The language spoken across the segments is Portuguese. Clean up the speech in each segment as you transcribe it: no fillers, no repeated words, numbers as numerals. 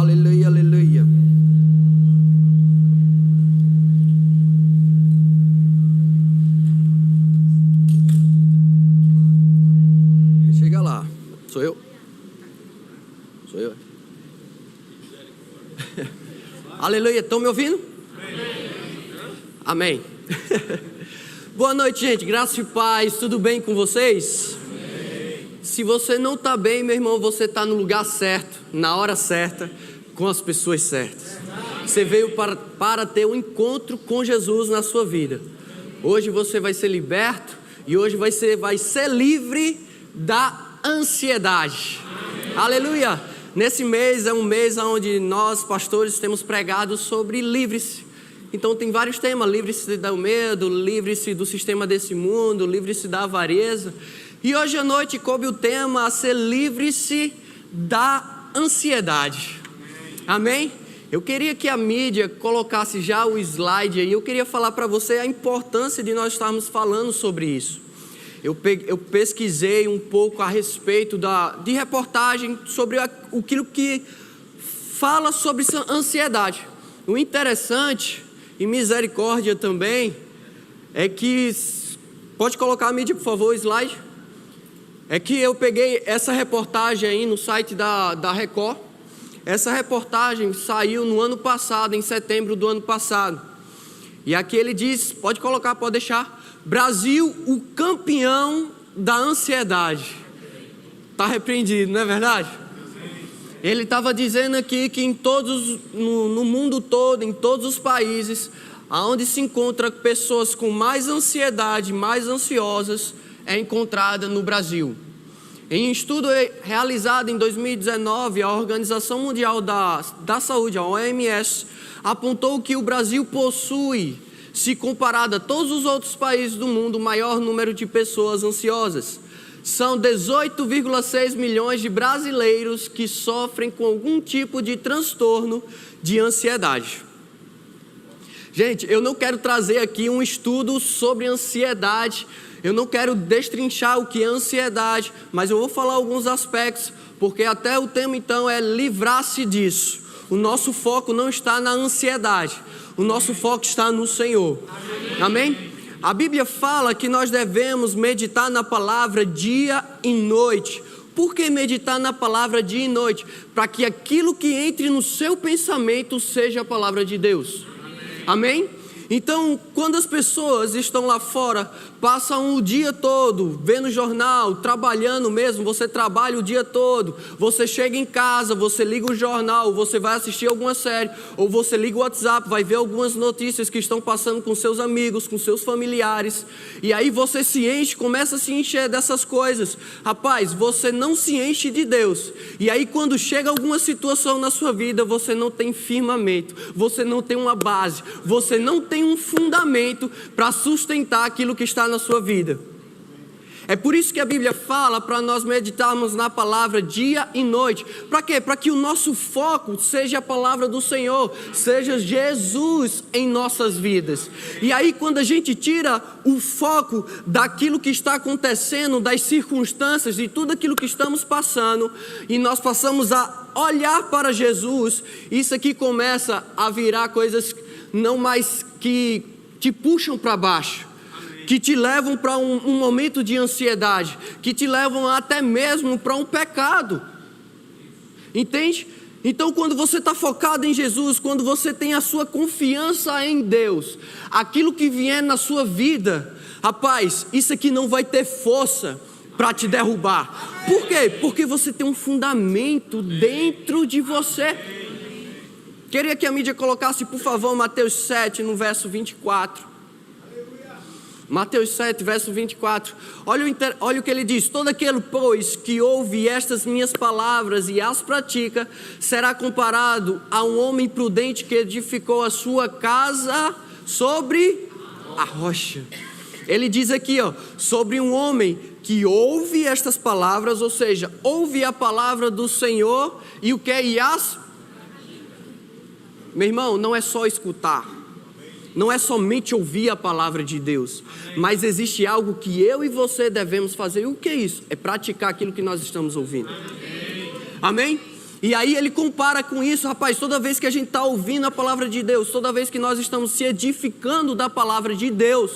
Aleluia, aleluia. Chega lá. Sou eu? Sou eu? Aleluia. Estão me ouvindo? Amém. Boa noite, gente. Graça e paz. Tudo bem com vocês? Se você não está bem, meu irmão, você está no lugar certo, na hora certa, com as pessoas certas. Você veio para ter um encontro com Jesus na sua vida. Hoje você vai ser liberto e hoje você vai ser livre da ansiedade. Aleluia! Nesse mês é um mês onde nós, pastores, temos pregado sobre livre-se. Então tem vários temas: livre-se do medo, livre-se do sistema desse mundo, livre-se da avareza. E hoje à noite coube o tema a ser livre-se da ansiedade. Amém? Eu queria que a mídia colocasse já o slide aí. Eu queria falar para você a importância de nós estarmos falando sobre isso. Eu pesquisei um pouco a respeito de reportagem sobre aquilo que fala sobre ansiedade. O interessante e misericórdia também é que... Pode colocar a mídia, por favor, o slide. É que eu peguei essa reportagem aí no site da Record. Essa reportagem saiu no ano passado, em setembro do ano passado. E aqui ele diz, pode colocar, pode deixar: Brasil, o campeão da ansiedade. Está repreendido, não é verdade? Ele estava dizendo aqui que no mundo todo, em todos os países, onde se encontra pessoas com mais ansiedade, mais ansiosas, é encontrada no Brasil. Em um estudo realizado em 2019, a Organização Mundial da Saúde, a OMS, apontou que o Brasil possui, se comparado a todos os outros países do mundo, o maior número de pessoas ansiosas. São 18,6 milhões de brasileiros que sofrem com algum tipo de transtorno de ansiedade. Gente, eu não quero trazer aqui um estudo sobre ansiedade, eu não quero destrinchar o que é ansiedade, mas eu vou falar alguns aspectos, porque até o tema então é livrar-se disso. O nosso foco não está na ansiedade, o nosso foco está no Senhor. Amém? A Bíblia fala que nós devemos meditar na palavra dia e noite. Por que meditar na palavra dia e noite? Para que aquilo que entre no seu pensamento seja a palavra de Deus. Amém? Então, quando as pessoas estão lá fora, passam o dia todo vendo jornal, trabalhando mesmo, você trabalha o dia todo, você chega em casa, você liga o jornal, você vai assistir alguma série, ou você liga o WhatsApp, vai ver algumas notícias que estão passando com seus amigos, com seus familiares, e aí você se enche, começa a se encher dessas coisas. Rapaz, você não se enche de Deus, e aí quando chega alguma situação na sua vida, você não tem firmamento, você não tem uma base, você não tem um fundamento para sustentar aquilo que está na sua vida. É por isso que a Bíblia fala para nós meditarmos na palavra dia e noite. Para quê? Para que o nosso foco seja a palavra do Senhor, seja Jesus em nossas vidas. E aí quando a gente tira o foco daquilo que está acontecendo, das circunstâncias, de tudo aquilo que estamos passando, e nós passamos a olhar para Jesus, isso aqui começa a virar coisas não mais que te puxam para baixo, que te levam para um momento de ansiedade, que te levam até mesmo para um pecado. Entende? Então quando você está focado em Jesus, quando você tem a sua confiança em Deus, aquilo que vier na sua vida, rapaz, isso aqui não vai ter força para te derrubar. Por quê? Porque você tem um fundamento dentro de você. Queria que a mídia colocasse, por favor, Mateus 7, no verso 24. Mateus 7, verso 24. Olha o que ele diz: todo aquele, pois, que ouve estas minhas palavras e as pratica, será comparado a um homem prudente que edificou a sua casa sobre a rocha. Ele diz aqui, sobre um homem que ouve estas palavras, ou seja, ouve a palavra do Senhor e o que? E as... Meu irmão, não é só escutar, não é somente ouvir a palavra de Deus, mas existe algo que eu e você devemos fazer. E o que é isso? É praticar aquilo que nós estamos ouvindo. Amém? E aí ele compara com isso, rapaz, toda vez que a gente está ouvindo a palavra de Deus, toda vez que nós estamos se edificando da palavra de Deus,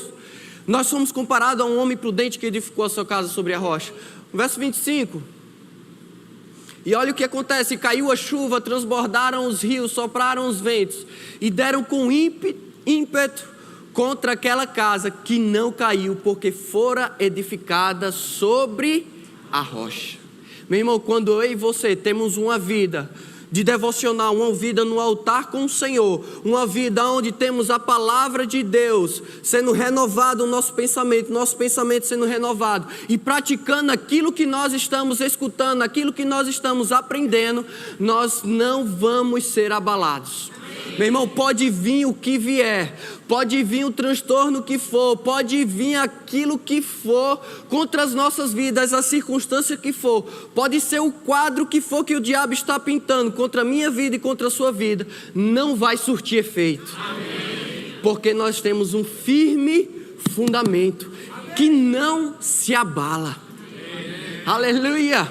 nós somos comparados a um homem prudente que edificou a sua casa sobre a rocha. Verso 25. E olha o que acontece: caiu a chuva, transbordaram os rios, sopraram os ventos e deram com ímpeto contra aquela casa, que não caiu, porque fora edificada sobre a rocha. Meu irmão, quando eu e você temos uma vida de devocional, uma vida no altar com o Senhor, uma vida onde temos a palavra de Deus sendo renovado o nosso pensamento sendo renovado, e praticando aquilo que nós estamos escutando, aquilo que nós estamos aprendendo, nós não vamos ser abalados. Meu irmão, pode vir o que vier, pode vir o transtorno que for, pode vir aquilo que for contra as nossas vidas, a circunstância que for, pode ser o quadro que for que o diabo está pintando contra a minha vida e contra a sua vida, não vai surtir efeito. Amém. Porque nós temos um firme fundamento que não se abala. Amém. Aleluia!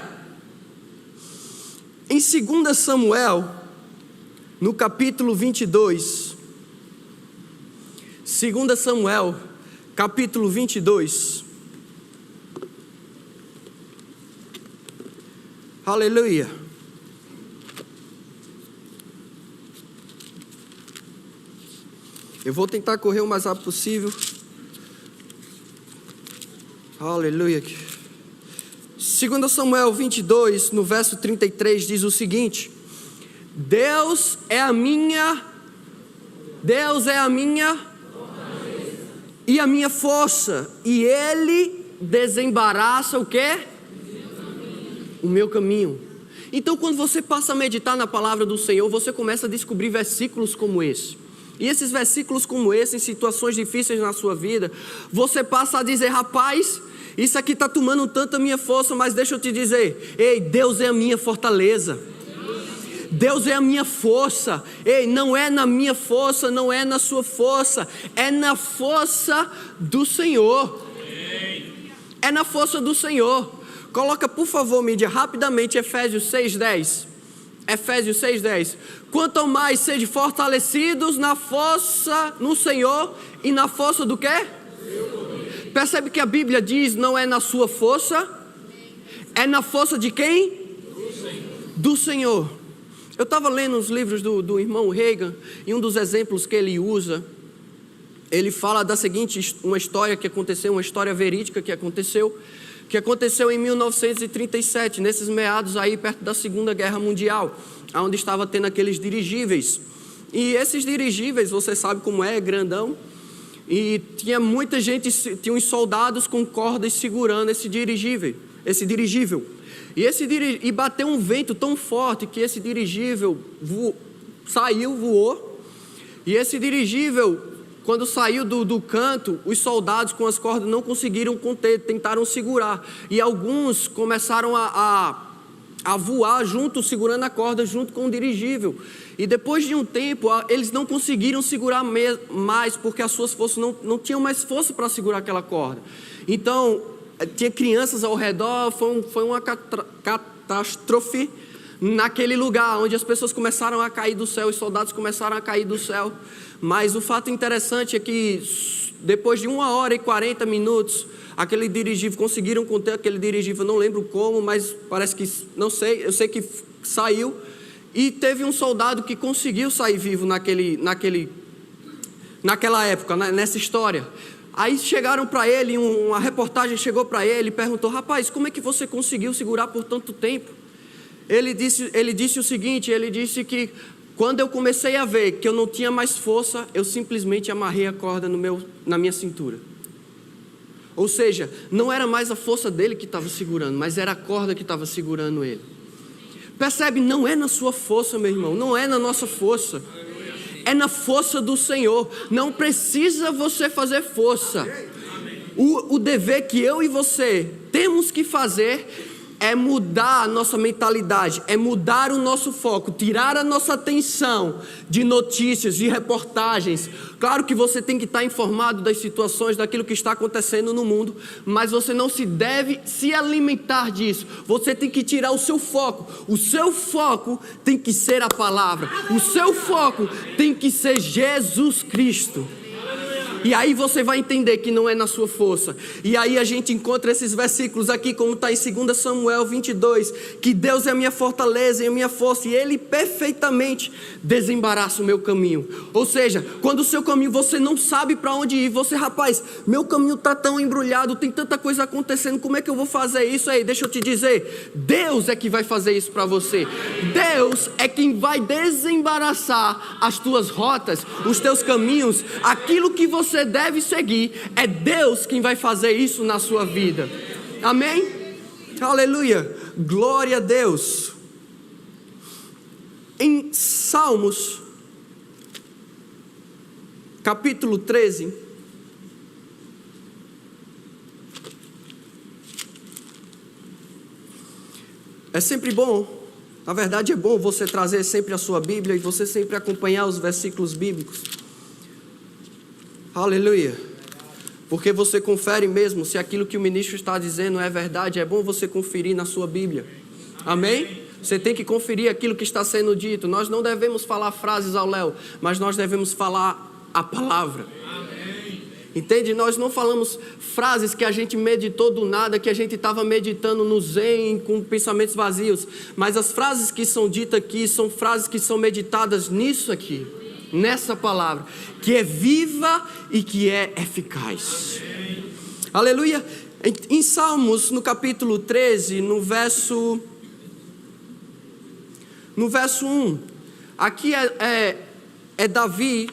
Em 2 Samuel, no capítulo 22, 2 Samuel, capítulo 22, aleluia, eu vou tentar correr o mais rápido possível, aleluia. 2 Samuel 22, no verso 33, diz o seguinte: Deus é a minha e a minha força, e Ele desembaraça o quê? O meu caminho. Então, quando você passa a meditar na palavra do Senhor, você começa a descobrir versículos como esse. E esses versículos como esse, em situações difíceis na sua vida, você passa a dizer: rapaz, isso aqui está tomando tanto a minha força, mas deixa eu te dizer, ei, Deus é a minha fortaleza. Deus é a minha força. Ei, não é na minha força, não é na sua força, é na força do Senhor. É na força do Senhor. Coloca, por favor, mídia, rapidamente Efésios 6:10. Efésios 6:10. Quanto mais sede fortalecidos na força no Senhor e na força do quê? Percebe que a Bíblia diz: não é na sua força, é na força de quem? Do Senhor. Eu estava lendo os livros do irmão Reagan, e um dos exemplos que ele usa, ele fala da seguinte, uma história que aconteceu, uma história verídica que aconteceu em 1937, nesses meados aí, perto da Segunda Guerra Mundial, onde estava tendo aqueles dirigíveis. E esses dirigíveis, você sabe como é grandão, e tinha muita gente, tinha uns soldados com cordas segurando esse dirigível. E bateu um vento tão forte que esse dirigível voou. E esse dirigível, quando saiu do canto, os soldados com as cordas não conseguiram conter, tentaram segurar. E alguns começaram a voar junto, segurando a corda junto com o dirigível. E depois de um tempo, eles não conseguiram segurar mais, porque as suas forças não tinham mais força para segurar aquela corda. Então, tinha crianças ao redor, foi uma catástrofe naquele lugar, onde as pessoas começaram a cair do céu, os soldados começaram a cair do céu. Mas o fato interessante é que depois de 1h40, aquele dirigível, conseguiram conter aquele dirigível, não lembro como, mas parece que, não sei, eu sei que saiu, e teve um soldado que conseguiu sair vivo naquela época, nessa história. Aí chegaram para ele, uma reportagem chegou para ele e perguntou: rapaz, como é que você conseguiu segurar por tanto tempo? Ele disse o seguinte, ele disse que quando eu comecei a ver que eu não tinha mais força, eu simplesmente amarrei a corda na minha cintura. Ou seja, não era mais a força dele que estava segurando, mas era a corda que estava segurando ele. Percebe? Não é na sua força, meu irmão, não é na nossa força. É na força do Senhor. Não precisa você fazer força. O dever que eu e você temos que fazer é mudar a nossa mentalidade, é mudar o nosso foco, tirar a nossa atenção de notícias, de reportagens. Claro que você tem que estar informado das situações, daquilo que está acontecendo no mundo, mas você não se deve se alimentar disso. Você tem que tirar o seu foco. O seu foco tem que ser a palavra. O seu foco tem que ser Jesus Cristo. E aí você vai entender que não é na sua força. E aí a gente encontra esses versículos aqui, como está em 2 Samuel 22, que Deus é a minha fortaleza e a minha força, e Ele perfeitamente desembaraça o meu caminho. Ou seja, quando o seu caminho você não sabe para onde ir, você, rapaz, meu caminho está tão embrulhado, tem tanta coisa acontecendo, como é que eu vou fazer isso aí? Deixa eu te dizer, Deus é que vai fazer isso para você. Deus é quem vai desembaraçar as tuas rotas, os teus caminhos, aquilo que você deve seguir. É Deus quem vai fazer isso na sua vida. Amém? Aleluia, glória a Deus. Em Salmos capítulo 13, é sempre bom, na verdade é bom você trazer sempre a sua Bíblia e você sempre acompanhar os versículos bíblicos. Aleluia. Porque você confere mesmo se aquilo que o ministro está dizendo é verdade. É bom você conferir na sua Bíblia. Amém? Você tem que conferir aquilo que está sendo dito. Nós não devemos falar frases ao léu, mas nós devemos falar a palavra. Entende? Nós não falamos frases que a gente meditou do nada, que a gente estava meditando no zen, com pensamentos vazios. Mas as frases que são ditas aqui são frases que são meditadas nisso aqui. Nessa palavra, que é viva e que é eficaz. Amém. Aleluia. Em Salmos, no capítulo 13, no verso 1, aqui é Davi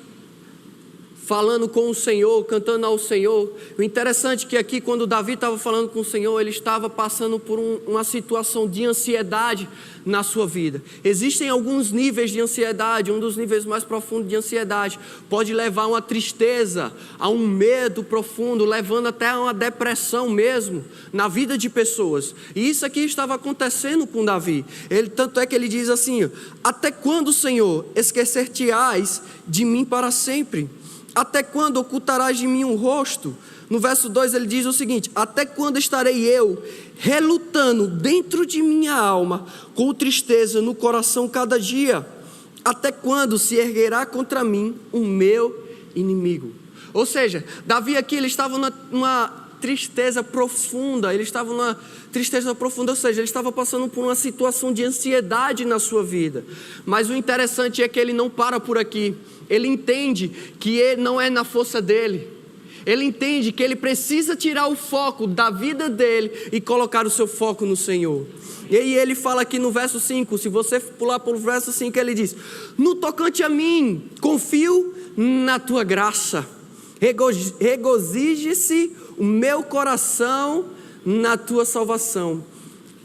falando com o Senhor, cantando ao Senhor. O interessante é que aqui, quando Davi estava falando com o Senhor, ele estava passando por uma situação de ansiedade na sua vida. Existem alguns níveis de ansiedade. Um dos níveis mais profundos de ansiedade pode levar a uma tristeza, a um medo profundo, levando até a uma depressão mesmo na vida de pessoas. E isso aqui estava acontecendo com Davi. Tanto é que ele diz assim: até quando, Senhor, esquecer-te-ás de mim para sempre? Até quando ocultarás de mim o rosto? No verso 2 ele diz o seguinte: até quando estarei eu relutando dentro de minha alma, com tristeza no coração cada dia? Até quando se erguerá contra mim o meu inimigo? Ou seja, Davi aqui ele estava numa tristeza profunda, ou seja, ele estava passando por uma situação de ansiedade na sua vida. Mas o interessante é que ele não para por aqui. Ele entende que não é na força dele. Ele entende que ele precisa tirar o foco da vida dele e colocar o seu foco no Senhor. E aí ele fala aqui no verso 5, se você pular para o verso 5, ele diz: no tocante a mim, confio na tua graça. Regozije-se o meu coração na tua salvação.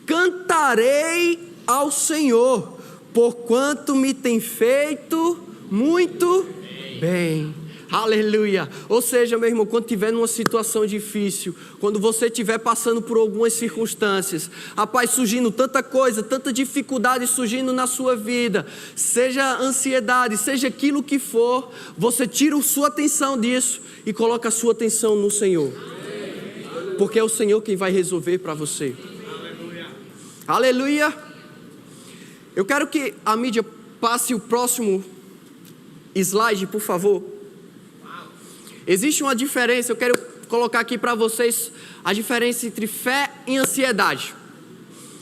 Cantarei ao Senhor, porquanto me tem feito muito bem. Aleluia. Ou seja, meu irmão, quando estiver numa situação difícil, quando você estiver passando por algumas circunstâncias, rapaz, surgindo tanta coisa, tanta dificuldade surgindo na sua vida, seja ansiedade, seja aquilo que for, você tira a sua atenção disso e coloca a sua atenção no Senhor, porque é o Senhor quem vai resolver para você. Aleluia. Eu quero que a mídia passe o próximo slide, por favor. Existe uma diferença, eu quero colocar aqui para vocês a diferença entre fé e ansiedade.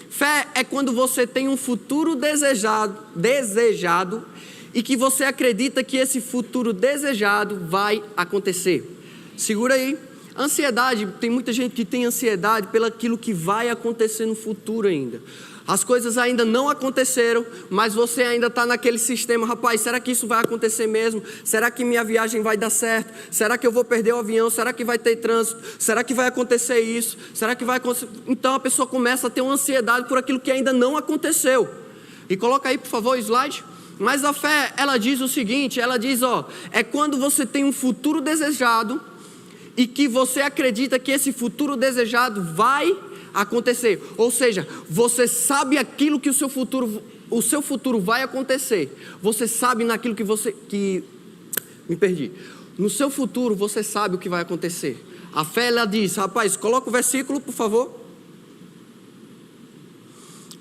Fé é quando você tem um futuro desejado e que você acredita que esse futuro desejado vai acontecer. Segura aí. Ansiedade, tem muita gente que tem ansiedade pelo aquilo que vai acontecer no futuro ainda. As coisas ainda não aconteceram, mas você ainda está naquele sistema: rapaz, será que isso vai acontecer mesmo? Será que minha viagem vai dar certo? Será que eu vou perder o avião? Será que vai ter trânsito? Será que vai acontecer isso? Será que vai acontecer? Então a pessoa começa a ter uma ansiedade por aquilo que ainda não aconteceu. E coloca aí, por favor, o slide. Mas a fé, ela diz o seguinte, ela diz, é quando você tem um futuro desejado e que você acredita que esse futuro desejado vai acontecer. Ou seja, você sabe aquilo que o seu futuro vai acontecer. Você sabe naquilo no seu futuro você sabe o que vai acontecer. A fé, ela diz, rapaz, coloca o versículo, por favor.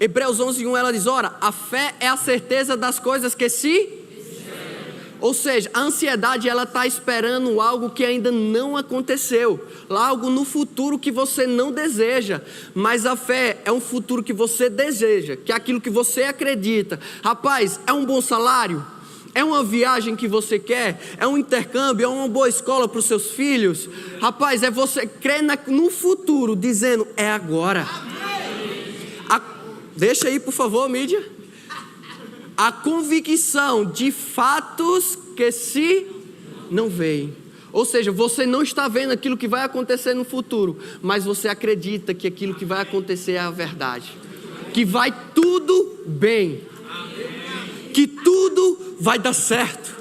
Hebreus 11:1, ela diz, ora, a fé é a certeza das coisas que se... Ou seja, a ansiedade, ela está esperando algo que ainda não aconteceu, algo no futuro que você não deseja, mas a fé é um futuro que você deseja, que é aquilo que você acredita. Rapaz, é um bom salário? É uma viagem que você quer? É um intercâmbio? É uma boa escola para os seus filhos? Rapaz, é você crer no futuro, dizendo, é agora. Deixa aí, por favor, mídia. A convicção de fatos que se não veem. Ou seja, você não está vendo aquilo que vai acontecer no futuro, mas você acredita que aquilo que vai acontecer é a verdade. Que vai tudo bem. Que tudo vai dar certo.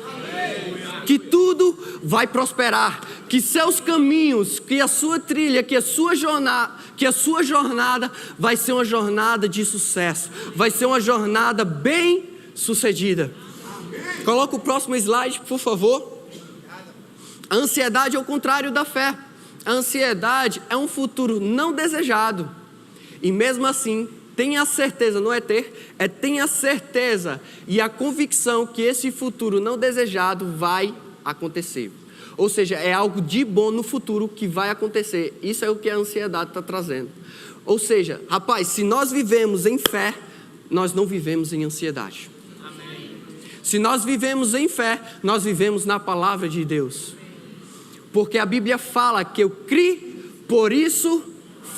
Que tudo vai prosperar. Que seus caminhos, que a sua trilha, que a sua jornada vai ser uma jornada de sucesso. Vai ser uma jornada bem sucedida. Coloca o próximo slide, por favor. A ansiedade é o contrário da fé. A ansiedade é um futuro não desejado. E mesmo assim, tenha a certeza, não é ter, é tenha a certeza e a convicção que esse futuro não desejado vai acontecer. Ou seja, é algo de bom no futuro que vai acontecer. Isso é o que a ansiedade está trazendo. Ou seja, rapaz, se nós vivemos em fé, nós não vivemos em ansiedade. Se nós vivemos em fé, nós vivemos na palavra de Deus. Porque a Bíblia fala que eu criei, por isso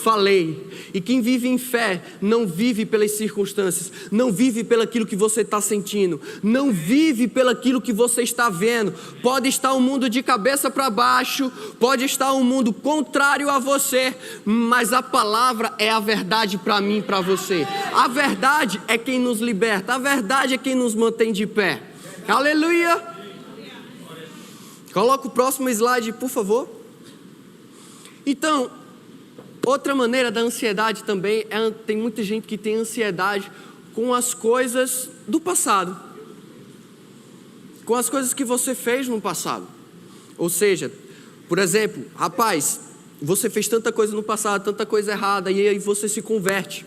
falei. E quem vive em fé não vive pelas circunstâncias, não vive pelaquilo que você está sentindo, não vive pelaquilo que você está vendo. Pode estar um mundo de cabeça para baixo, pode estar um mundo contrário a você, mas a palavra é a verdade para mim e para você. A verdade é quem nos liberta, a verdade é quem nos mantém de pé. Aleluia! Coloca o próximo slide, por favor. Então, outra maneira da ansiedade também tem muita gente que tem ansiedade com as coisas do passado, com as coisas que você fez no passado. Ou seja, por exemplo, rapaz, você fez tanta coisa no passado, tanta coisa errada, e aí você se converte.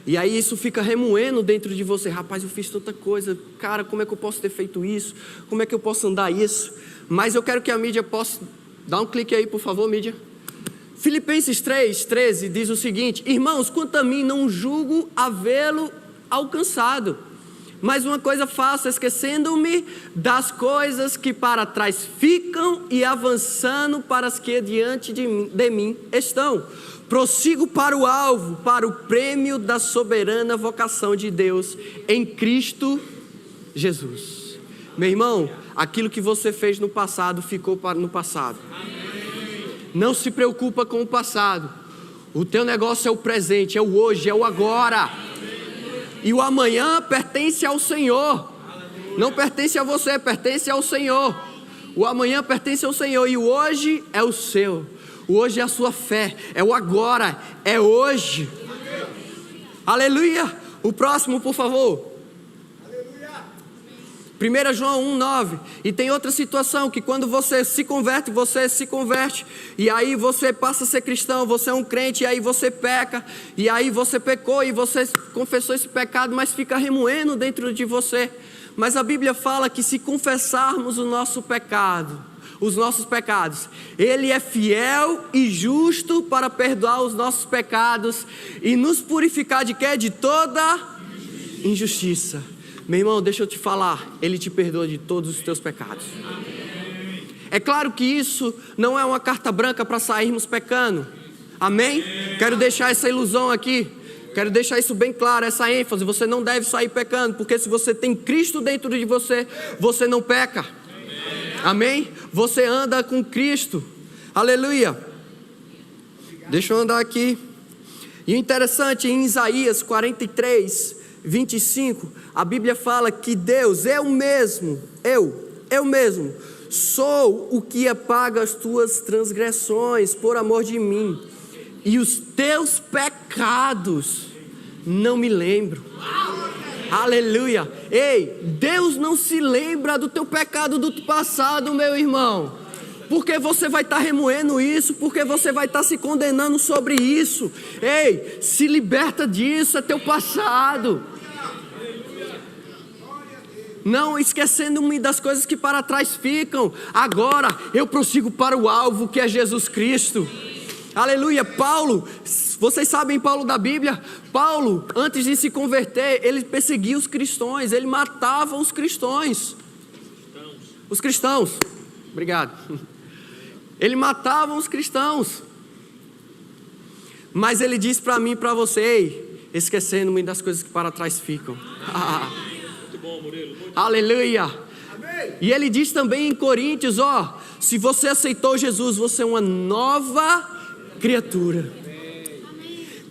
E aí isso fica remoendo dentro de você. Rapaz, eu fiz tanta coisa, cara, como é que eu posso ter feito isso? Como é que eu posso andar isso? Mas eu quero que a mídia possa... Dá um clique aí, por favor, mídia. Filipenses 3:13 diz o seguinte: irmãos, quanto a mim, não julgo havê-lo alcançado, mas uma coisa faço, esquecendo-me das coisas que para trás ficam e avançando para as que diante de mim estão. Prossigo para o alvo, para o prêmio da soberana vocação de Deus em Cristo Jesus. Meu irmão, aquilo que você fez no passado ficou no passado. Não se preocupa com o passado. O teu negócio é o presente, é o hoje, é o agora. E o amanhã pertence ao Senhor. Não pertence a você, pertence ao Senhor. O amanhã pertence ao Senhor e o hoje é o seu. O hoje é a sua fé, é o agora, é hoje. Aleluia. O próximo, por favor. 1 João 1:9. E tem outra situação, que quando você se converte, e aí você passa a ser cristão, você é um crente, e aí você peca, e aí você pecou, e você confessou esse pecado, mas fica remoendo dentro de você. Mas a Bíblia fala que se confessarmos os nossos pecados, Ele é fiel e justo para perdoar os nossos pecados e nos purificar de quê? De toda injustiça. Meu irmão, deixa eu te falar, Ele te perdoa de todos os teus pecados. É claro que isso não é uma carta branca para sairmos pecando. Amém? Quero deixar essa ilusão aqui. Quero deixar isso bem claro, essa ênfase. Você não deve sair pecando, porque se você tem Cristo dentro de você, você não peca. Amém? Você anda com Cristo. Aleluia. Deixa eu andar aqui. E o interessante, em Isaías 43:25, a Bíblia fala que Deus, eu mesmo, sou o que apaga as tuas transgressões por amor de mim. e os teus pecados não me lembro. Aleluia. Ei, Deus não se lembra do teu pecado do passado, meu irmão. Porque você vai estar remoendo isso, porque você vai estar se condenando sobre isso. Ei, se liberta disso, é teu passado. Não esquecendo-me das coisas que para trás ficam. Agora eu prossigo para o alvo, que é Jesus Cristo. Aleluia. Paulo, vocês sabem Paulo da Bíblia? Paulo, antes de se converter, ele perseguia os cristãos, ele matava os cristãos. Os cristãos. Obrigado. Ele matava os cristãos. Mas ele diz para mim e para você: ei, esquecendo-me das coisas que para trás ficam. Muito bom, Murilo. Aleluia. Amém. E ele diz também em Coríntios: ó, se você aceitou Jesus, você é uma nova criatura.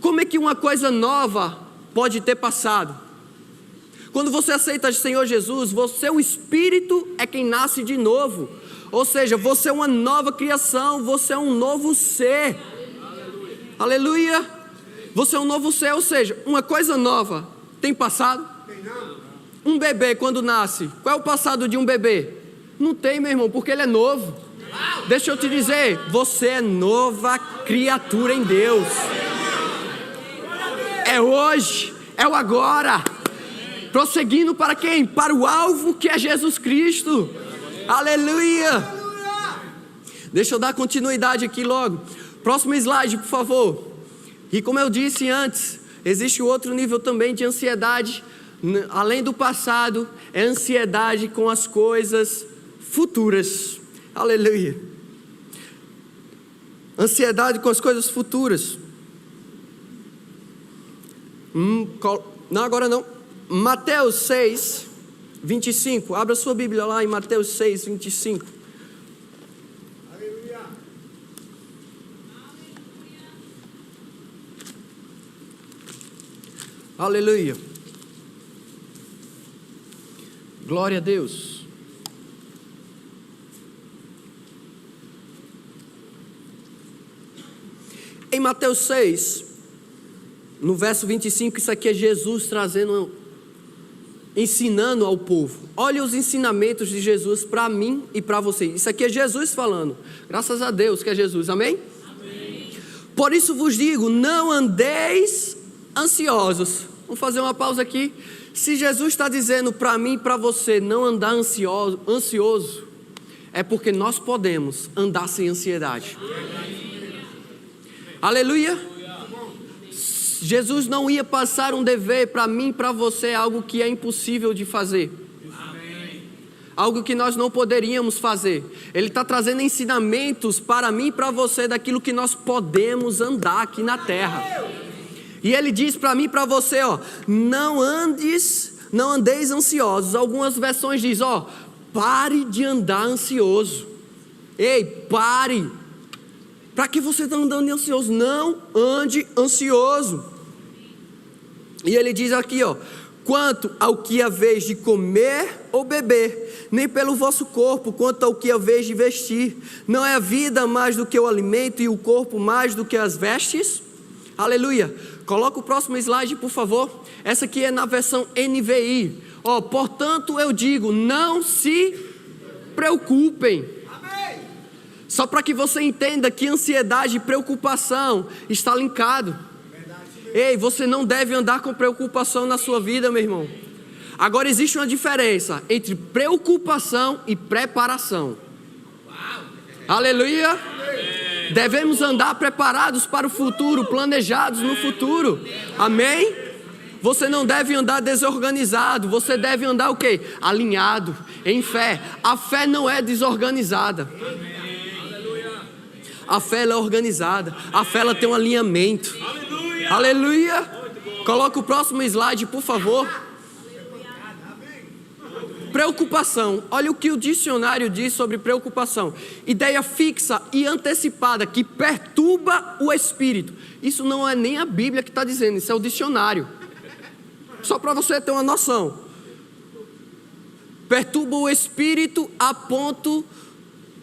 Como é que uma coisa nova pode ter passado? Quando você aceita o Senhor Jesus, você, o Espírito é quem nasce de novo. Ou seja, você é uma nova criação, você é um novo ser. Aleluia. Você é um novo ser, ou seja, uma coisa nova tem passado? Um bebê quando nasce, qual é o passado de um bebê? Não tem, meu irmão, porque ele é novo. Deixa eu te dizer, você é nova criatura em Deus. É hoje, é o agora. Prosseguindo para quem? Para o alvo, que é Jesus Cristo. Aleluia. Deixa eu dar continuidade aqui logo. Próximo slide, por favor. E como eu disse antes, existe outro nível também de ansiedade. Além do passado, é ansiedade com as coisas futuras. Aleluia. Ansiedade com as coisas futuras. Não, agora não. Mateus 6, 25. Abra sua Bíblia lá em Mateus 6, 25. Aleluia. Aleluia. Glória a Deus. Em Mateus 6, no verso 25, isso aqui é Jesus trazendo, ensinando ao povo. Olha os ensinamentos de Jesus para mim e para você. Isso aqui é Jesus falando. Graças a Deus que é Jesus, amém? Amém. Por isso vos digo, não andeis ansiosos. Vamos fazer uma pausa aqui. Se Jesus está dizendo para mim e para você não andar ansioso, é porque nós podemos andar sem ansiedade. Aleluia. Jesus não ia passar um dever para mim e para você, algo que é impossível de fazer. Algo que nós não poderíamos fazer. Ele está trazendo ensinamentos para mim e para você daquilo que nós podemos andar aqui na terra. E ele diz para mim e para você, ó, não andeis ansiosos. Algumas versões diz, ó, pare de andar ansioso. Ei, pare. Para que você está andando ansioso? Não ande ansioso. E ele diz aqui, ó, quanto ao que haveis de comer ou beber, nem pelo vosso corpo, quanto ao que haveis de vestir. Não é a vida mais do que o alimento e o corpo mais do que as vestes? Aleluia. Coloca o próximo slide, por favor. Essa aqui é na versão NVI. Ó, portanto eu digo, não se preocupem. Só para que você entenda que ansiedade e preocupação está linkado. Ei, você não deve andar com preocupação na sua vida, meu irmão. Agora existe uma diferença entre preocupação e preparação. Aleluia. Devemos andar preparados para o futuro, planejados no futuro. Amém? Você não deve andar desorganizado. Você deve andar o quê? Alinhado, em fé. A fé não é desorganizada. A fé ela é organizada. A fé ela tem um alinhamento. Aleluia. Aleluia. Coloca o próximo slide, por favor. Preocupação. Olha o que o dicionário diz sobre preocupação. Ideia fixa e antecipada que perturba o espírito. Isso não é nem a Bíblia que está dizendo, isso é o dicionário. Só para você ter uma noção. Perturba o espírito a ponto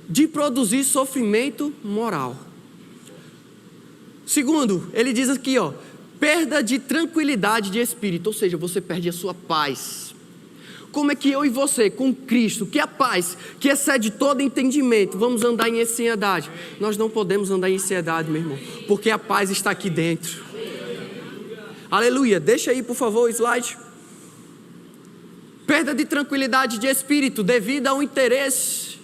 de produzir sofrimento moral. Segundo, ele diz aqui, perda de tranquilidade de espírito, ou seja, você perde a sua paz. Como é que eu e você, com Cristo, que é a paz, que excede todo entendimento, vamos andar em ansiedade? Nós não podemos andar em ansiedade, meu irmão, porque a paz está aqui dentro. Aleluia. Deixa aí, por favor, o slide. Perda de tranquilidade de espírito devido a um interesse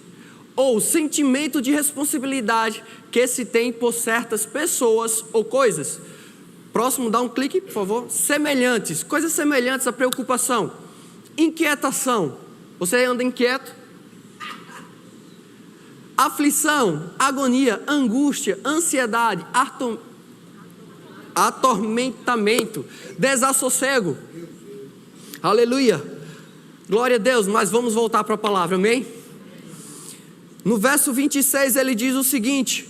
ou sentimento de responsabilidade que se tem por certas pessoas ou coisas. Próximo, dá um clique, por favor. Semelhantes, coisas semelhantes à preocupação. Inquietação, você anda inquieto? Aflição, agonia, angústia, ansiedade, atormentamento, desassossego. Aleluia, glória a Deus. Mas vamos voltar para a palavra, amém? No verso 26 ele diz o seguinte,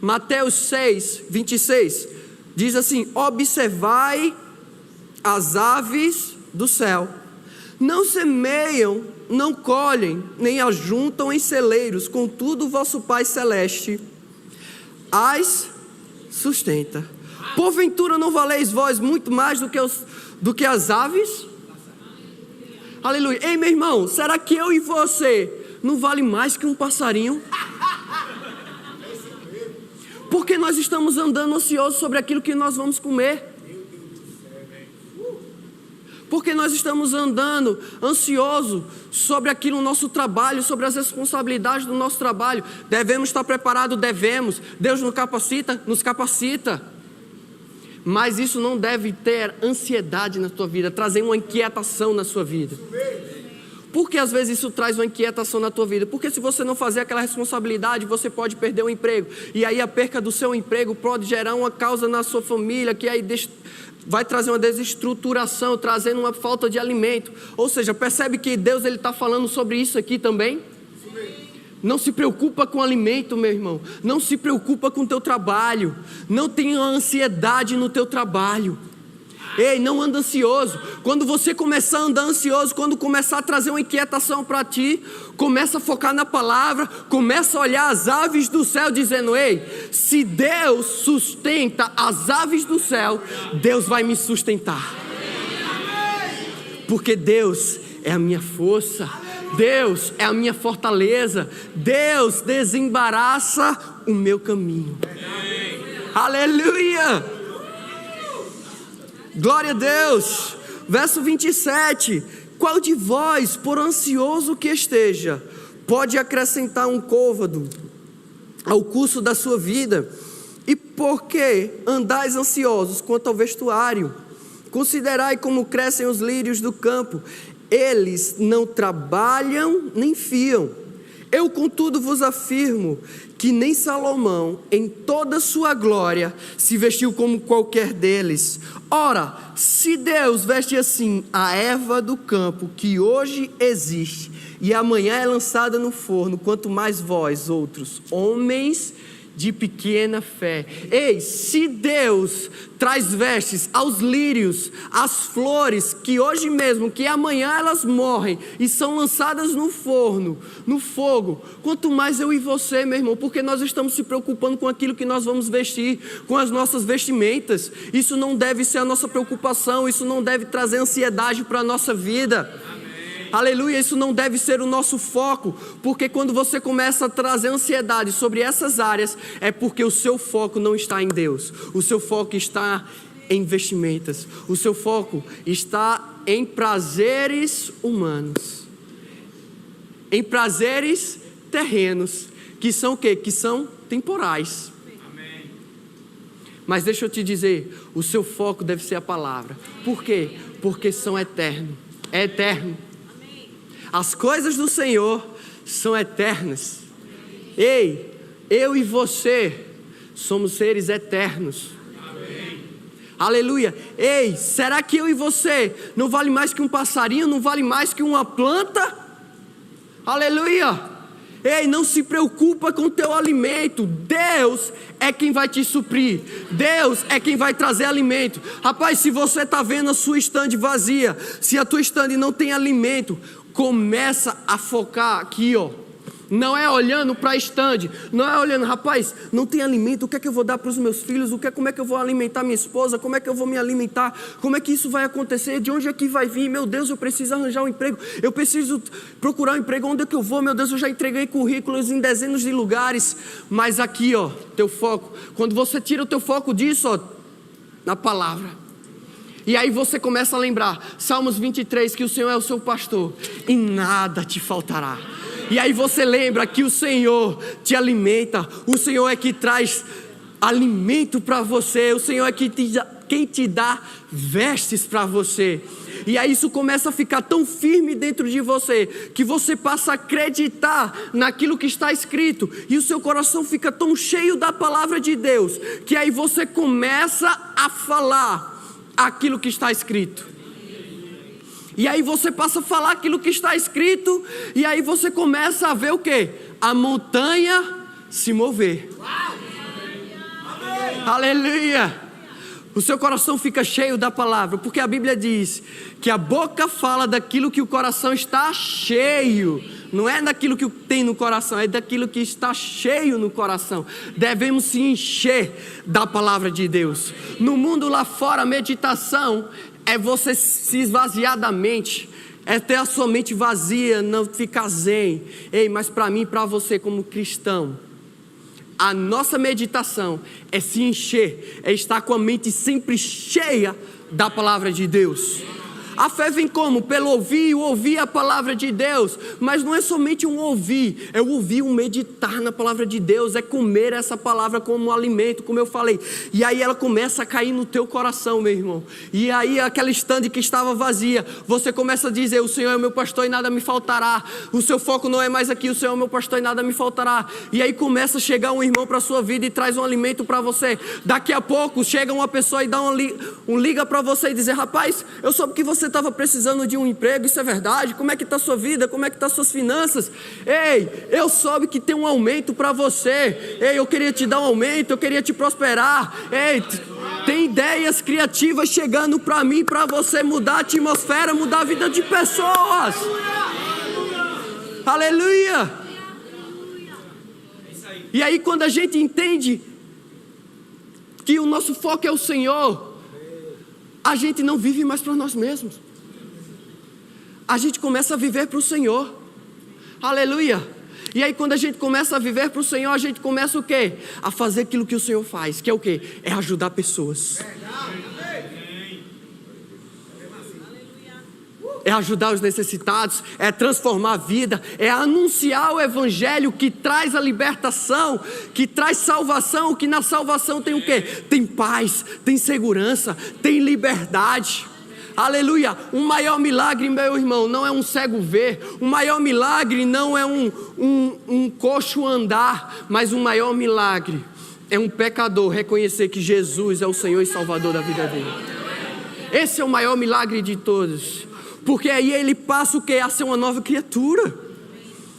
Mateus 6, 26, diz assim: observai as aves do céu, não semeiam, não colhem, nem ajuntam em celeiros, contudo vosso Pai Celeste as sustenta. Porventura não valeis vós muito mais do que as aves? Aleluia. Ei, meu irmão, será que eu e você não vale mais que um passarinho? Porque nós estamos andando ansiosos sobre aquilo que nós vamos comer. Porque nós estamos andando ansiosos sobre aquilo no nosso trabalho, sobre as responsabilidades do nosso trabalho. Devemos estar preparados, devemos. Deus nos capacita. Mas isso não deve ter ansiedade na tua vida, trazer uma inquietação na sua vida. Por que às vezes isso traz uma inquietação na tua vida? Porque se você não fazer aquela responsabilidade, você pode perder o emprego. E aí a perca do seu emprego pode gerar uma causa na sua família, que aí vai trazer uma desestruturação, trazendo uma falta de alimento. Ou seja, percebe que Deus está falando sobre isso aqui também? Não se preocupa com alimento, meu irmão. Não se preocupa com o teu trabalho. Não tenha ansiedade no teu trabalho. Ei, não anda ansioso. Quando você começar a andar ansioso, quando começar a trazer uma inquietação para ti, começa a focar na palavra, começa a olhar as aves do céu, dizendo: ei, se Deus sustenta as aves do céu, Deus vai me sustentar. Porque Deus é a minha força, Deus é a minha fortaleza, Deus desembaraça o meu caminho. Aleluia! Glória a Deus. Verso 27. Qual de vós, por ansioso que esteja, pode acrescentar um côvado ao curso da sua vida? E por que andais ansiosos quanto ao vestuário? Considerai como crescem os lírios do campo. Eles não trabalham nem fiam. Eu, contudo, vos afirmo que nem Salomão, em toda sua glória, se vestiu como qualquer deles. Ora, se Deus veste assim a erva do campo, que hoje existe, e amanhã é lançada no forno, quanto mais vós, outros homens de pequena fé. Ei, se Deus traz vestes aos lírios, às flores, que hoje mesmo, que amanhã elas morrem e são lançadas no forno, no fogo, quanto mais eu e você, meu irmão, porque nós estamos se preocupando com aquilo que nós vamos vestir, com as nossas vestimentas. Isso não deve ser a nossa preocupação, isso não deve trazer ansiedade para a nossa vida. Aleluia, isso não deve ser o nosso foco, porque quando você começa a trazer ansiedade sobre essas áreas, é porque o seu foco não está em Deus, o seu foco está em vestimentas, o seu foco está em prazeres humanos, em prazeres terrenos, que são o quê? Que são temporais. Amém. Mas deixa eu te dizer, o seu foco deve ser a palavra. Por quê? Porque são eternos, é eterno. As coisas do Senhor são eternas. Ei, eu e você somos seres eternos. Amém. Aleluia. Ei, será que eu e você não vale mais que um passarinho? Não vale mais que uma planta? Aleluia. Ei, não se preocupa com o teu alimento. Deus é quem vai te suprir. Deus é quem vai trazer alimento. Rapaz, se você está vendo a sua estande vazia, se a tua estande não tem alimento, começa a focar aqui, Não é olhando para stand, não é olhando, rapaz, não tem alimento, o que é que eu vou dar para os meus filhos, como é que eu vou alimentar minha esposa, como é que eu vou me alimentar, como é que isso vai acontecer, de onde é que vai vir, meu Deus, eu preciso arranjar um emprego, eu preciso procurar um emprego, onde é que eu vou, meu Deus, eu já entreguei currículos em dezenas de lugares, mas aqui, ó, teu foco, quando você tira o teu foco disso, ó, na palavra, e aí você começa a lembrar, Salmos 23, que o Senhor é o seu pastor, e nada te faltará. E aí você lembra que o Senhor te alimenta, o Senhor é que traz alimento para você, o Senhor é quem te dá vestes para você. E aí isso começa a ficar tão firme dentro de você, que você passa a acreditar naquilo que está escrito, e o seu coração fica tão cheio da palavra de Deus, que aí você começa a falar aquilo que está escrito. E aí você passa a falar aquilo que está escrito, e aí você começa a ver o quê? A montanha se mover. Aleluia! O seu coração fica cheio da palavra, porque a Bíblia diz que a boca fala daquilo que o coração está cheio. Não é daquilo que tem no coração, é daquilo que está cheio no coração. Devemos se encher da palavra de Deus. No mundo lá fora, a meditação é você se esvaziar da mente, é ter a sua mente vazia, não ficar zen. Ei, mas para mim e para você como cristão, a nossa meditação é se encher, é estar com a mente sempre cheia da palavra de Deus. A fé vem como? Pelo ouvir a palavra de Deus. Mas não é somente um ouvir, é o ouvir, um meditar na palavra de Deus, é comer essa palavra como um alimento, como eu falei. E aí ela começa a cair no teu coração, meu irmão. E aí aquela estande que estava vazia, você começa a dizer, o Senhor é o meu pastor e nada me faltará. O seu foco não é mais aqui, o Senhor é o meu pastor e nada me faltará. E aí começa a chegar um irmão para a sua vida e traz um alimento para você. Daqui a pouco chega uma pessoa e dá um liga para você e dizer, rapaz, eu soube que você estava precisando de um emprego, isso é verdade? Como é que está a sua vida? Como é que estão as suas finanças? Ei, eu soube que tem um aumento para você. Ei, eu queria te dar um aumento, eu queria te prosperar. Ei, tem ideias criativas chegando para mim, para você mudar a atmosfera, mudar a vida de pessoas. Aleluia! E aí quando a gente entende que o nosso foco é o Senhor, a gente não vive mais para nós mesmos. A gente começa a viver para o Senhor. Aleluia. E aí quando a gente começa a viver para o Senhor, a gente começa o quê? A fazer aquilo que o Senhor faz, que é o quê? É ajudar pessoas. É ajudar os necessitados, é transformar a vida, é anunciar o Evangelho que traz a libertação, que traz salvação, que na salvação tem o quê? Tem paz, tem segurança, tem liberdade. Aleluia, o maior milagre, meu irmão, não é um cego ver, o maior milagre não é um coxo andar, mas o maior milagre é um pecador reconhecer que Jesus é o Senhor e Salvador da vida dele. Esse é o maior milagre de todos, porque aí ele passa o quê? A ser uma nova criatura,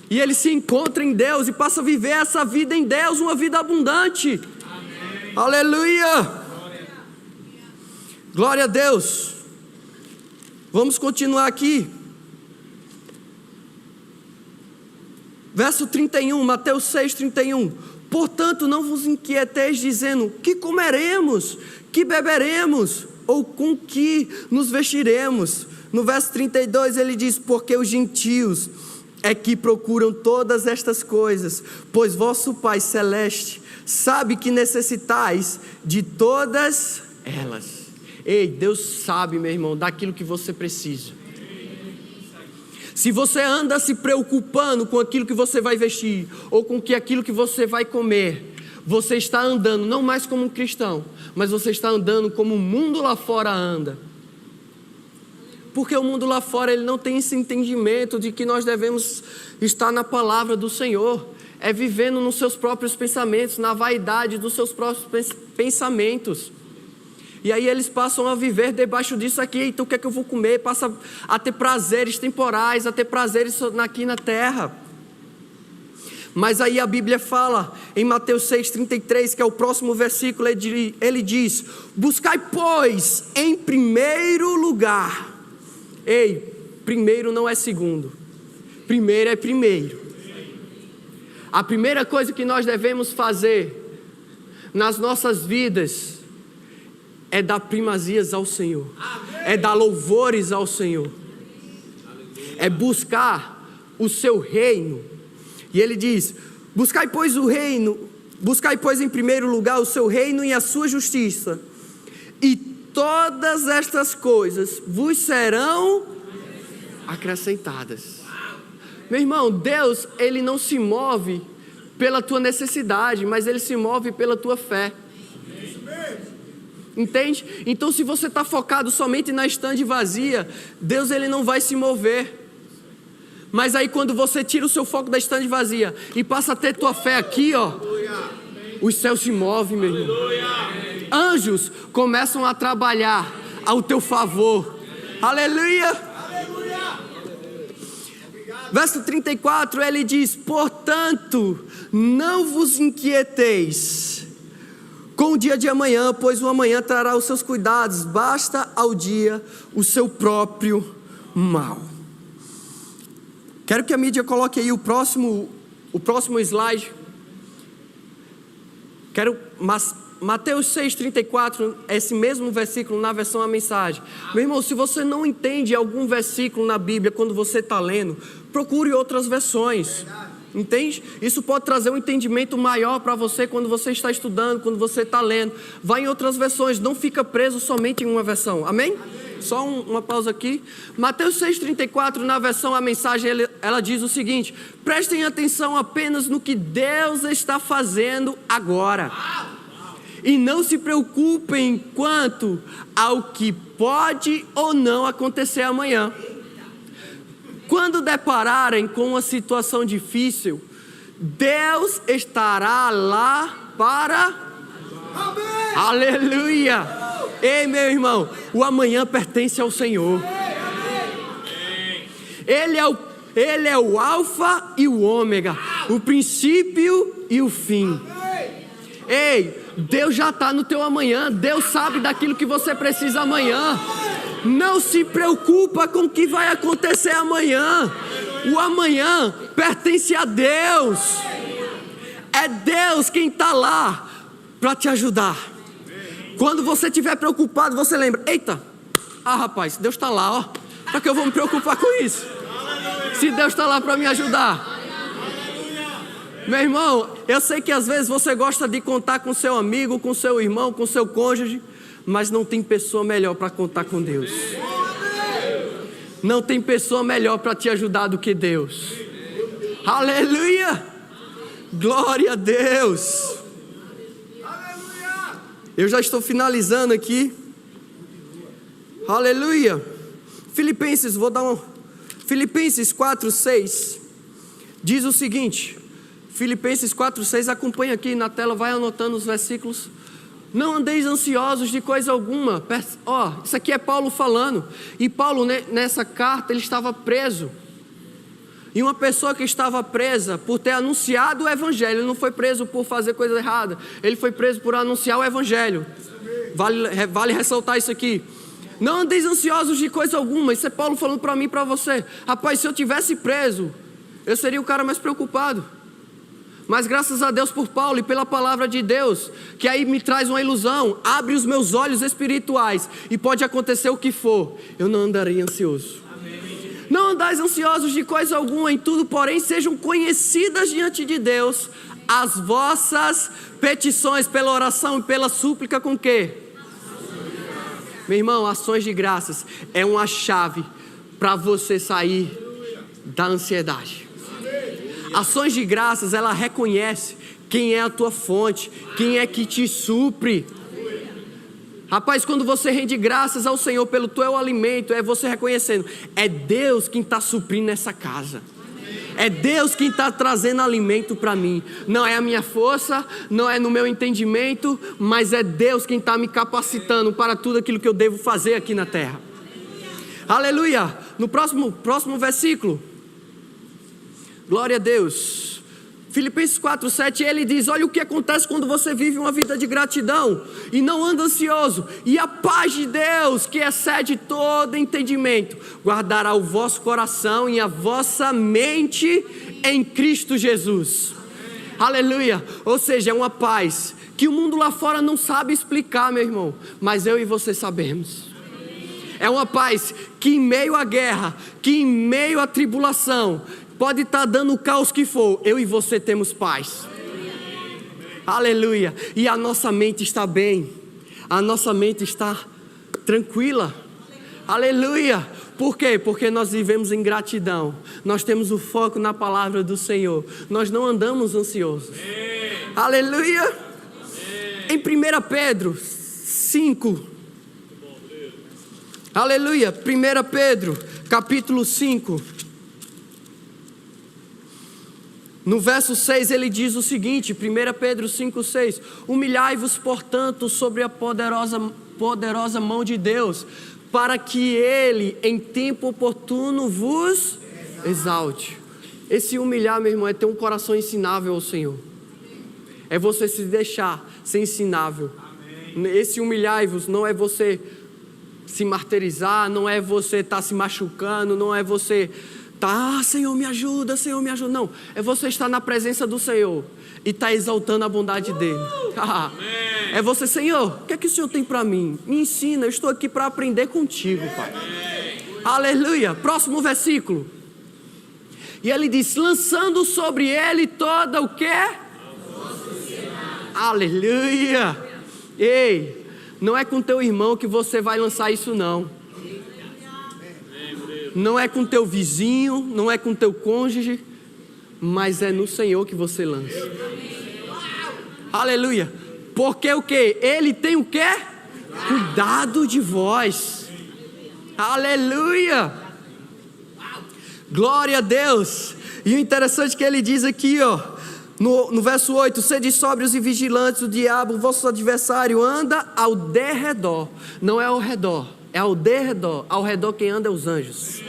e ele se encontra em Deus e passa a viver essa vida em Deus, uma vida abundante. Amém. Aleluia, glória a Deus. Vamos continuar aqui. Verso 31, Mateus 6, 31. Portanto, não vos inquieteis dizendo, que comeremos, que beberemos, ou com que nos vestiremos. No verso 32 ele diz, porque os gentios é que procuram todas estas coisas, pois vosso Pai Celeste sabe que necessitais de todas elas. Ei, Deus sabe, meu irmão, daquilo que você precisa. Se você anda se preocupando com aquilo que você vai vestir, ou com aquilo que você vai comer, você está andando não mais como um cristão, mas você está andando como o mundo lá fora anda. Porque o mundo lá fora ele não tem esse entendimento de que nós devemos estar na palavra do Senhor. É vivendo nos seus próprios pensamentos, na vaidade dos seus próprios pensamentos. E aí eles passam a viver debaixo disso aqui. Então o que é que eu vou comer? Passa a ter prazeres temporais, a ter prazeres aqui na terra. Mas aí a Bíblia fala em Mateus 6,33, que é o próximo versículo, ele diz, buscai pois em primeiro lugar. Ei, primeiro não é segundo, primeiro é primeiro. A primeira coisa que nós devemos fazer nas nossas vidas é dar primazias ao Senhor, é dar louvores ao Senhor, é buscar o seu reino. E ele diz: buscai pois em primeiro lugar o seu reino e a sua justiça, e todas estas coisas vos serão acrescentadas. Meu irmão, Deus, Ele não se move pela tua necessidade, mas Ele se move pela tua fé. Entende? Então, se você está focado somente na estande vazia, Deus, Ele não vai se mover. Mas aí quando você tira o seu foco da estande vazia e passa a ter tua fé aqui, ó, os céus se movem, meu irmão. Anjos começam a trabalhar ao teu favor. Aleluia! Verso 34, ele diz: portanto, não vos inquieteis com o dia de amanhã, pois o amanhã trará os seus cuidados, basta ao dia o seu próprio mal. Quero que a mídia coloque aí o próximo slide. Mateus 6,34, esse mesmo versículo na versão A Mensagem. Meu irmão, se você não entende algum versículo na Bíblia quando você está lendo, procure outras versões. Entende? Isso pode trazer um entendimento maior para você quando você está estudando, quando você está lendo. Vai em outras versões, não fica preso somente em uma versão. Amém? Só uma pausa aqui. Mateus 6,34, na versão A Mensagem, ela diz o seguinte: prestem atenção apenas no que Deus está fazendo agora, e não se preocupem quanto ao que pode ou não acontecer amanhã. Quando depararem com uma situação difícil, Deus estará lá para... Amém. Aleluia! Ei, meu irmão, o amanhã pertence ao Senhor. Ele é o alfa e o ômega, o princípio e o fim. Ei, Deus já está no teu amanhã. Deus sabe daquilo que você precisa amanhã. Não se preocupa com o que vai acontecer amanhã. O amanhã pertence a Deus. É Deus quem está lá para te ajudar. Quando você estiver preocupado, você lembra: eita, rapaz, Deus está lá, ó. Para que eu vou me preocupar com isso? Se Deus está lá para me ajudar. Meu irmão, eu sei que às vezes você gosta de contar com seu amigo, com seu irmão, com seu cônjuge, mas não tem pessoa melhor para contar com Deus. Não tem pessoa melhor para te ajudar do que Deus. Aleluia! Glória a Deus! Eu já estou finalizando aqui. Aleluia! Filipenses 4:6 diz o seguinte. Filipenses 4:6, acompanha aqui na tela, vai anotando os versículos. Não andeis ansiosos de coisa alguma. Isso aqui é Paulo falando. E Paulo, nessa carta, ele estava preso. E uma pessoa que estava presa por ter anunciado o evangelho, ele não foi preso por fazer coisa errada, ele foi preso por anunciar o evangelho. Vale ressaltar isso aqui. Não andeis ansiosos de coisa alguma. Isso é Paulo falando para mim e para você. Rapaz, se eu tivesse preso, eu seria o cara mais preocupado. Mas graças a Deus por Paulo e pela palavra de Deus, que aí me traz uma ilusão, abre os meus olhos espirituais, e pode acontecer o que for, eu não andarei ansioso. Amém. Não andais ansiosos de coisa alguma, em tudo porém sejam conhecidas diante de Deus as vossas petições pela oração e pela súplica com quê? Meu irmão, ações de graças é uma chave para você sair da ansiedade. Ações de graças, ela reconhece quem é a tua fonte, quem é que te supre. Rapaz, quando você rende graças ao Senhor pelo teu alimento, é você reconhecendo, é Deus quem está suprindo essa casa. É Deus quem está trazendo alimento para mim. Não é a minha força, não é no meu entendimento, mas é Deus quem está me capacitando para tudo aquilo que eu devo fazer aqui na terra. Aleluia! No próximo versículo. Glória a Deus. Filipenses 4:7, ele diz: olha o que acontece quando você vive uma vida de gratidão e não anda ansioso, e a paz de Deus, que excede todo entendimento, guardará o vosso coração e a vossa mente em Cristo Jesus. Aleluia. Ou seja, é uma paz que o mundo lá fora não sabe explicar, meu irmão, mas eu e você sabemos. É uma paz que em meio à guerra, que em meio à tribulação, pode estar dando o caos que for, eu e você temos paz. Aleluia. E a nossa mente está bem, a nossa mente está tranquila. Aleluia. Por quê? Porque nós vivemos em gratidão. Nós temos o foco na palavra do Senhor. Nós não andamos ansiosos. Aleluia. Em 1 Pedro 5. Aleluia. 1 Pedro capítulo 5. No verso 6 ele diz o seguinte, 1 Pedro 5:6: humilhai-vos, portanto, sobre a poderosa mão de Deus, para que Ele, em tempo oportuno, vos exalte. Esse humilhar, meu irmão, é ter um coração ensinável ao Senhor. É você se deixar ser ensinável. Esse humilhai-vos não é você se martirizar, não é você estar se machucando, não é você Senhor me ajuda, Senhor me ajuda. Não, é você estar na presença do Senhor e estar exaltando a bondade dEle. É você, Senhor, o que é que o Senhor tem para mim? Me ensina, eu estou aqui para aprender contigo, Pai. Aleluia. Próximo versículo. E ele diz, lançando sobre ele toda o quê? Aleluia. Ei, não é com teu irmão que você vai lançar isso, não. Não é com teu vizinho, não é com teu cônjuge, mas é no Senhor que você lança. Aleluia. Porque o que? Ele tem o quê? Cuidado de vós. Aleluia. Glória a Deus. E o interessante é que ele diz aqui, ó, no verso 8: sede sóbrios e vigilantes, o diabo, vosso adversário, anda ao derredor. Não é ao redor, é ao derredor. Ao redor quem anda é os anjos.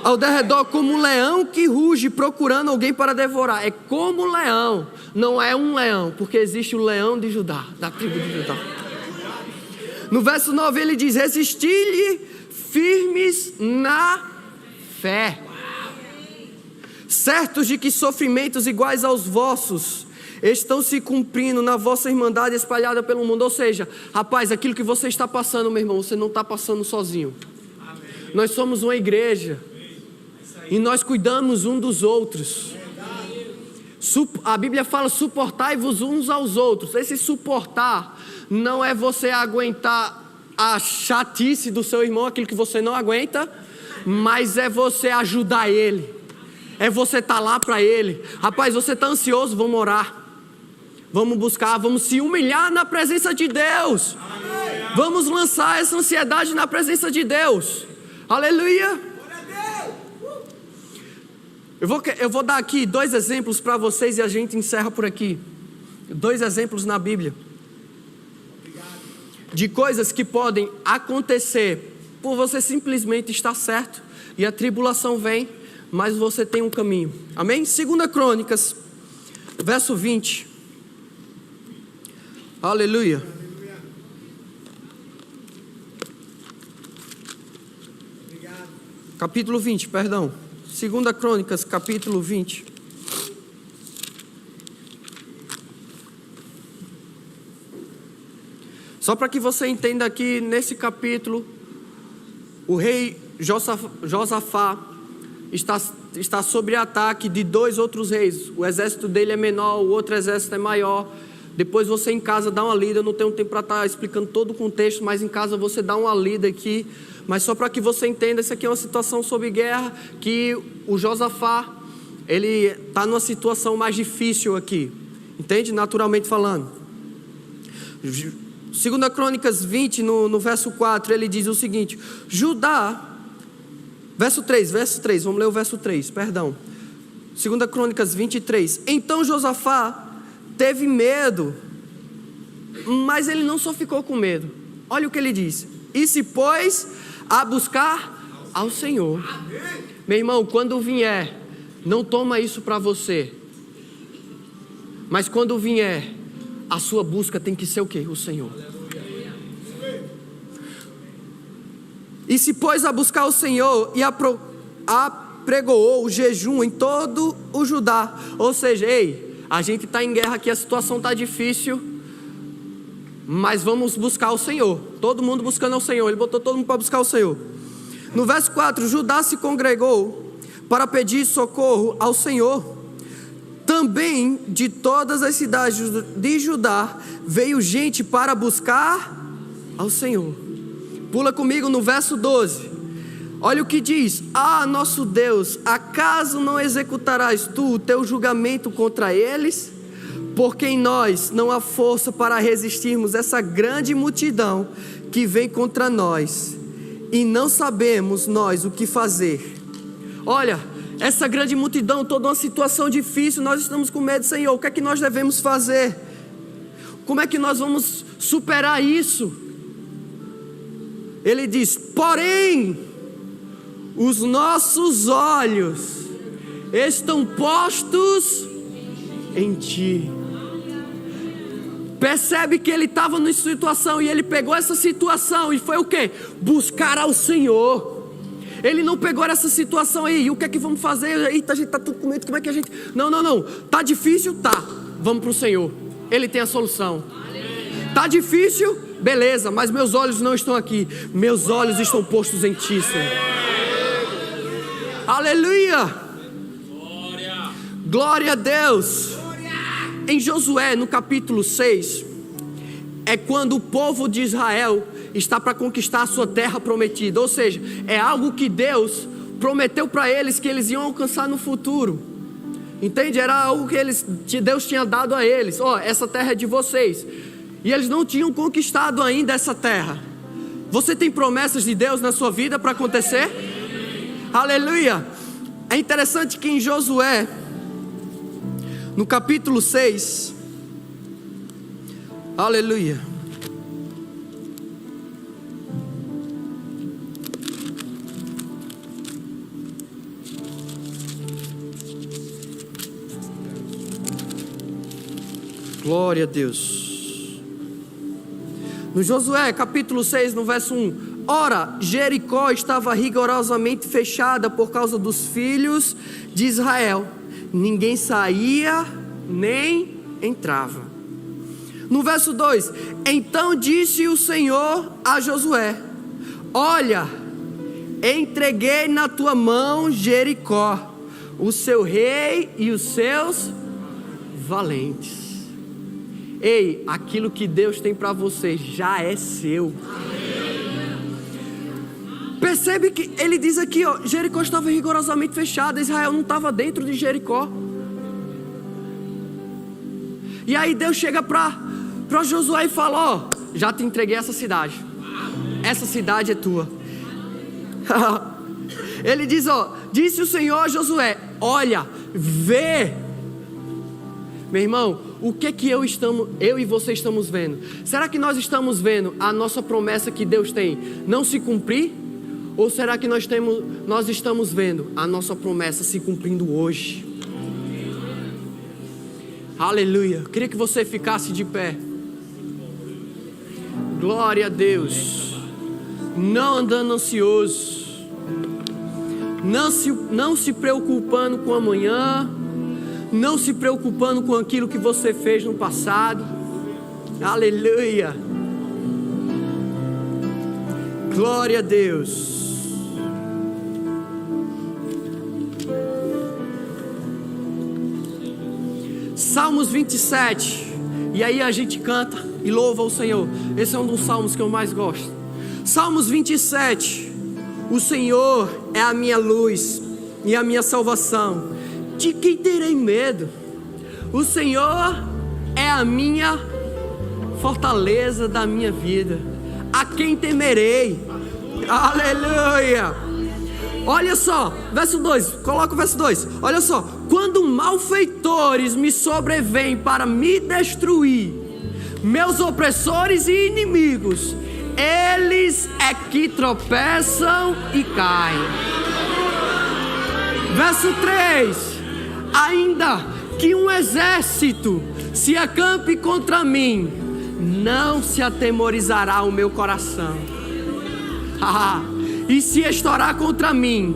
Ao derredor como um leão que ruge procurando alguém para devorar. É como um leão, não é um leão, porque existe o leão de Judá, da tribo de Judá. No verso 9 ele diz, resisti-lhe firmes na fé, certos de que sofrimentos iguais aos vossos estão se cumprindo na vossa irmandade espalhada pelo mundo. Ou seja, rapaz, aquilo que você está passando, meu irmão, você não está passando sozinho. Nós somos uma igreja e nós cuidamos um dos outros. A Bíblia fala, suportai-vos uns aos outros. Esse suportar não é você aguentar a chatice do seu irmão, aquilo que você não aguenta, mas é você ajudar ele, é você estar lá para ele. Rapaz, você está ansioso, vamos orar, vamos buscar, vamos se humilhar na presença de Deus. Vamos lançar essa ansiedade na presença de Deus. Aleluia. Eu vou dar aqui 2 exemplos para vocês e a gente encerra por aqui. 2 exemplos na Bíblia de coisas que podem acontecer por você simplesmente estar certo e a tribulação vem, mas você tem um caminho. Amém? 2 Crônicas, verso 20. Aleluia. Capítulo 20, perdão. 2 Crônicas, capítulo 20. Só para que você entenda aqui, nesse capítulo, o rei Josafá está sob ataque de 2 outros reis. O exército dele é menor, o outro exército é maior. Depois você em casa dá uma lida, eu não tenho tempo para estar explicando todo o contexto, mas em casa você dá uma lida aqui. Mas só para que você entenda, isso aqui é uma situação sob guerra, que o Josafá, ele está numa situação mais difícil aqui, entende? Naturalmente falando. 2 Crônicas 20, no verso 4, ele diz o seguinte, Judá, verso 3, vamos ler o verso 3, perdão. 2 Crônicas 23, então Josafá teve medo, mas ele não só ficou com medo. Olha o que ele diz, e se pôs a buscar ao Senhor. Meu irmão, quando vier, não toma isso para você, mas quando vier, a sua busca tem que ser o quê? O Senhor. E se pôs a buscar o Senhor e apregoou o jejum em todo o Judá. Ou seja, a gente está em guerra aqui, a situação está difícil, mas vamos buscar o Senhor. Todo mundo buscando ao Senhor. Ele botou todo mundo para buscar o Senhor. No verso 4, Judá se congregou para pedir socorro ao Senhor. Também de todas as cidades de Judá veio gente para buscar ao Senhor. Pula comigo no verso 12. Olha o que diz: nosso Deus, acaso não executarás tu o teu julgamento contra eles? Porque em nós não há força para resistirmos essa grande multidão que vem contra nós, e não sabemos nós o que fazer. Olha, essa grande multidão, toda uma situação difícil, nós estamos com medo, Senhor, o que é que nós devemos fazer? Como é que nós vamos superar isso? Ele diz: porém, os nossos olhos estão postos em Ti. Percebe que ele estava numa situação e ele pegou essa situação e foi o quê? Buscar ao Senhor. Ele não pegou essa situação aí, o que é que vamos fazer? Eita, a gente está tudo com medo, como é que a gente... Não, tá difícil? Tá, vamos para o Senhor. Ele tem a solução. Tá difícil? Beleza, mas meus olhos não estão aqui. Meus olhos estão postos em Ti, Senhor. Aleluia! Glória a Deus! Em Josué, no capítulo 6, é quando o povo de Israel está para conquistar a sua terra prometida. Ou seja, é algo que Deus prometeu para eles que eles iam alcançar no futuro. Entende? Era algo que Deus tinha dado a eles. Essa terra é de vocês. E eles não tinham conquistado ainda essa terra. Você tem promessas de Deus na sua vida para acontecer? Aleluia! É interessante que em Josué, no capítulo 6, aleluia, glória a Deus. No Josué capítulo 6, no verso 1: ora, Jericó estava rigorosamente fechada por causa dos filhos de Israel. Ninguém saía nem entrava. No verso 2: então disse o Senhor a Josué: olha, entreguei na tua mão Jericó, o seu rei e os seus valentes. Ei, aquilo que Deus tem para você já é seu. Percebe que ele diz aqui, Jericó estava rigorosamente fechada, Israel não estava dentro de Jericó. E aí Deus chega para Josué e fala: já te entreguei essa cidade é tua. Ele diz, disse o Senhor a Josué: olha, vê. Meu irmão, o que eu e você estamos vendo? Será que nós estamos vendo a nossa promessa que Deus tem não se cumprir? Ou será que nós estamos vendo a nossa promessa se cumprindo hoje? Aleluia. Eu queria que você ficasse de pé. Glória a Deus. Não andando ansioso, não se preocupando com amanhã, não se preocupando com aquilo que você fez no passado. Aleluia. Glória a Deus. Salmos 27, e aí a gente canta e louva o Senhor. Esse é um dos salmos que eu mais gosto. Salmos 27, o Senhor é a minha luz e a minha salvação, de quem terei medo? O Senhor é a minha fortaleza da minha vida, a quem temerei? Aleluia. Olha só, verso 2, coloca o verso 2. Olha só: quando malfeitores me sobrevêm para me destruir, meus opressores e inimigos, eles é que tropeçam e caem. Verso 3: ainda que um exército se acampe contra mim, não se atemorizará o meu coração. E se estourar contra mim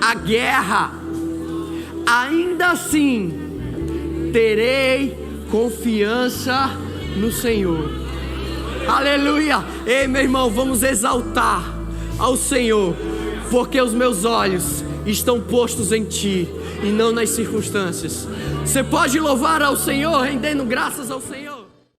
a guerra, ainda assim terei confiança no Senhor. Aleluia! Ei, meu irmão, vamos exaltar ao Senhor, porque os meus olhos estão postos em Ti e não nas circunstâncias. Você pode louvar ao Senhor, rendendo graças ao Senhor.